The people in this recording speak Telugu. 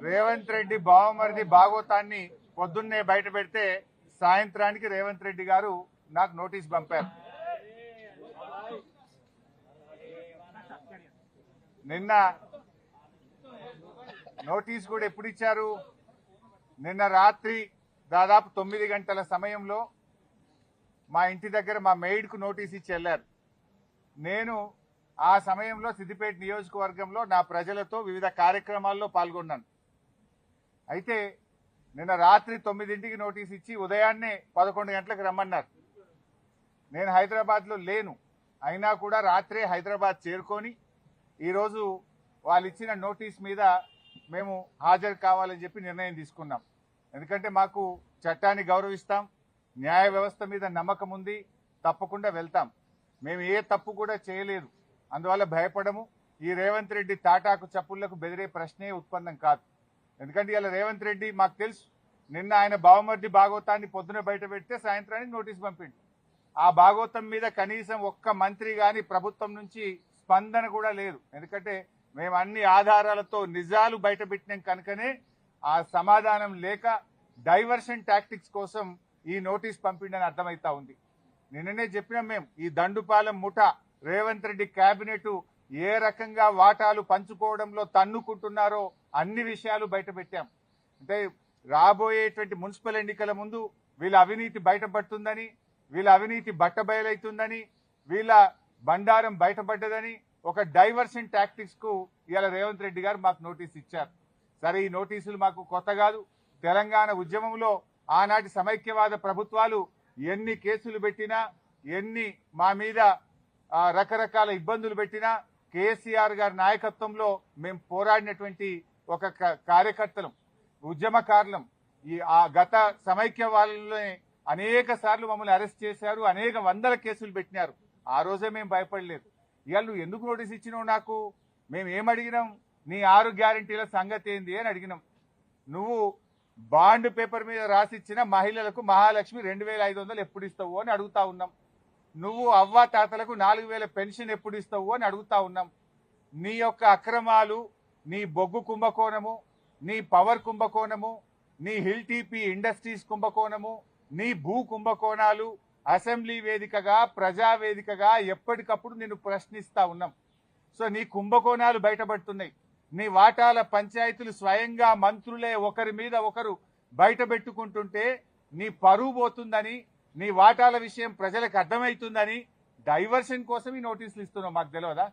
రేవంత్ రెడ్డి బావమరిది భాగోతాన్ని పొద్దున్నే బయట పెడితే సాయంత్రానికి రేవంత్ రెడ్డి గారు నాకు నోటీస్ పంపారు. నిన్న నోటీస్ కూడా ఎప్పుడు ఇచ్చారు? నిన్న రాత్రి దాదాపు 9 గంటల సమయంలో మా ఇంటి దగ్గర మా మెయిడ్కు నోటీస్ ఇచ్చి వెళ్లారు. నేను ఆ సమయంలో సిద్దిపేట నియోజకవర్గంలో నా ప్రజలతో వివిధ కార్యక్రమాల్లో పాల్గొన్నాను. అయితే నిన్న రాత్రి 9ంటికి నోటీస్ ఇచ్చి ఉదయాన్నే 11 గంటలకు రమ్మన్నారు. నేను హైదరాబాద్లో లేను, అయినా కూడా రాత్రే హైదరాబాద్ చేరుకొని ఈరోజు వాళ్ళు ఇచ్చిన నోటీస్ మీద మేము హాజరు కావాలని చెప్పి నిర్ణయం తీసుకున్నాం. ఎందుకంటే మాకు చట్టాన్ని గౌరవిస్తాం, న్యాయ వ్యవస్థ మీద నమ్మకం ఉంది, తప్పకుండా వెళ్తాం. మేము ఏ తప్పు కూడా చేయలేదు, అందువల్ల భయపడము. ఈ రేవంత్ రెడ్డి తాటాకు చప్పుళ్లకు బెదిరే ప్రశ్నే ఉత్పన్నం కాదు. ఎందుకంటే ఇలా రేవంత్ రెడ్డి మాకు తెలుసు, నిన్న ఆయన బావమర్ది భాగవతాన్ని పొద్దున బయట పెడితే సాయంత్రానికి నోటీస్ పంపిండు. ఆ భాగవతం మీద కనీసం ఒక్క మంత్రి గాని ప్రభుత్వం నుంచి స్పందన కూడా లేదు. ఎందుకంటే మేము అన్ని ఆధారాలతో నిజాలు బయట పెట్టినాం కనుకనే ఆ సమాధానం లేక డైవర్షన్ టాక్టిక్స్ కోసం ఈ నోటీస్ పంపిండని అర్థమైతా ఉంది. నిన్ననే చెప్పినాం మేము, ఈ దండుపాలెం ముఠ రేవంత్ రెడ్డి కేబినెట్ ఏ రకంగా వాటాలు పంచుకోవడంలో తన్నుకుంటున్నారో అన్ని విషయాలు బయట పెట్టాం. అంటే రాబోయేటువంటి మున్సిపల్ ఎన్నికల ముందు వీళ్ళ అవినీతి బయటపడుతుందని, వీళ్ళ అవినీతి బట్టబయలైతుందని, వీళ్ళ బండారం బయటపడ్డదని ఒక డైవర్షన్ టాక్టిక్స్ కు ఇవాళ రేవంత్ రెడ్డి గారు మాకు నోటీస్ ఇచ్చారు. సరే, ఈ నోటీసులు మాకు కొత్త కాదు. తెలంగాణ ఉద్యమంలో ఆనాటి సమైక్యవాద ప్రభుత్వాలు ఎన్ని కేసులు పెట్టినా, ఎన్ని మా మీద రకరకాల ఇబ్బందులు పెట్టినా, కేసీఆర్ గారి నాయకత్వంలో మేము పోరాడినటువంటి ఒక కార్యకర్తలం, ఉద్యమకారులం. ఆ గత సమైక్యవాదంలోనే అనేక సార్లు మమ్మల్ని అరెస్ట్ చేశారు, అనేక వందల కేసులు పెట్టినారు. ఆ రోజే మేము భయపడలేదు. ఇవాళ నువ్వు ఎందుకు నోటీస్ ఇచ్చినావు నాకు? మేము ఏమడిగినాం? నీ 6 గ్యారంటీల సంగతి ఏంది అని అడిగినాం. నువ్వు బాండ్ పేపర్ మీద రాసిచ్చిన మహిళలకు మహాలక్ష్మి 2500 ఎప్పుడు ఇస్తావు అని అడుగుతా ఉన్నాం. నువ్వు అవ్వా తాతలకు 4000 పెన్షన్ ఎప్పుడు ఇస్తావు అని అడుగుతా ఉన్నాం. నీ యొక్క అక్రమాలు, నీ బొగ్గు కుంభకోణము, నీ పవర్ కుంభకోణము, నీ హిల్ టీపీ ఇండస్ట్రీస్ కుంభకోణము, నీ భూ కుంభకోణాలు అసెంబ్లీ వేదికగా, ప్రజా వేదికగా ఎప్పటికప్పుడు నిన్ను ప్రశ్నిస్తా ఉన్నాం. సో నీ కుంభకోణాలు బయటపడుతున్నాయి. నీ వాటాల పంచాయతీలు స్వయంగా మంత్రులే ఒకరి మీద ఒకరు బయట పెట్టుకుంటుంటే నీ పరువు పోతుందని, నీ వాటాల విషయం ప్రజలకు అర్థమవుతుందని డైవర్షన్ కోసం ఈ నోటీసులు ఇస్తున్నావు. మాకు తెలియదా?